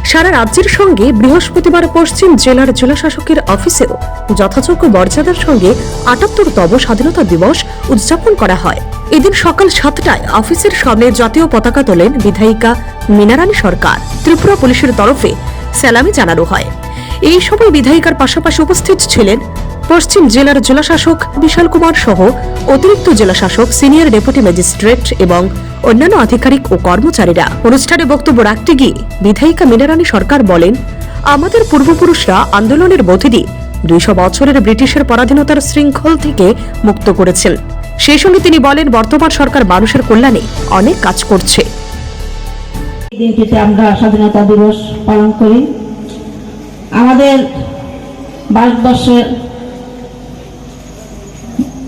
সারা রাজ্যের সঙ্গে বৃহস্পতিবার পশ্চিম জেলার জেলাশাসকের অফিসেও যথাযোগ্য মর্যাদার সঙ্গে ৭৮তম স্বাধীনতা দিবস উদযাপন করা হয়। এদিন সকাল ৭টায় অফিসের সামনে জাতীয় পতাকা তোলেন বিধায়িকা মীনারানী সরকার। ত্রিপুরা পুলিশের তরফে সালামি জানানো হয়। এই সময় বিধায়িকার পাশাপাশি উপস্থিত ছিলেন পশ্চিম জেলার জেলাশাসক বিশাল কুমার সহ অতিরিক্ত জেলাশাসক, সিনিয়র ডেপুটি ম্যাজিস্ট্রেট এবং অন্যান্য আধিকারিক ও কর্মচারীরা। অনুষ্ঠানে বক্তব্য রাখতে গিয়ে বিধায়িকা মীনারানী সরকার বলেন, আমাদের পূর্বপুরুষরা আন্দোলনের মধ্যে দিয়ে ২০০ বছরের ব্রিটিশের পরাধীনতার শৃঙ্খল থেকে মুক্ত করেছেন। সেই সঙ্গে তিনি বলেন, বর্তমান সরকার মানুষের কল্যাণে অনেক কাজ করছে। দিনটিতে আমরা স্বাধীনতা দিবস পালন করি। আমাদের ভারতবর্ষের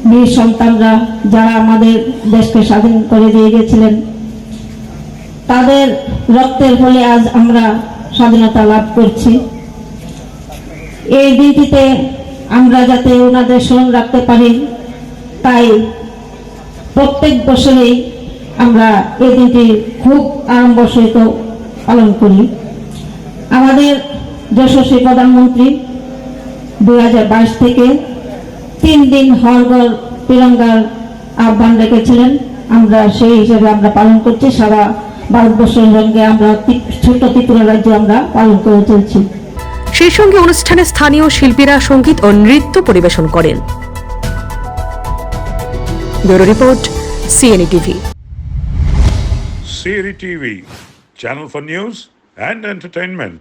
বীর সন্তানরা যারা আমাদের দেশকে স্বাধীন করে দিয়ে গেছিলেন, তাদের রক্তের ফলে আজ আমরা স্বাধীনতা লাভ করছি। এই দিনটিতে আমরা যাতে ওনাদের স্মরণ রাখতে পারি, তাই প্রত্যেক বছরেই আমরা এই দিনটি খুব আড়ম্বর সহিত পালন করি। আমাদের যশস্বী প্রধানমন্ত্রী ২০২২ থেকে ৩ দিন হর ঘর তিরঙ্গার আহ্বান রেখেছিলেন। আমরা সেই হিসেবে আমরা পালন করছি। সারা ভারতবর্ষের সঙ্গে আমরা ছোট্ট ত্রিপুরা রাজ্যে আমরা পালন করে চলছি। সেই সঙ্গে অনুষ্ঠানে স্থানীয় শিল্পীরা সঙ্গীত ও নৃত্য পরিবেশন করেন। Bureau report, CNE TV. CNE TV, channel for news and entertainment.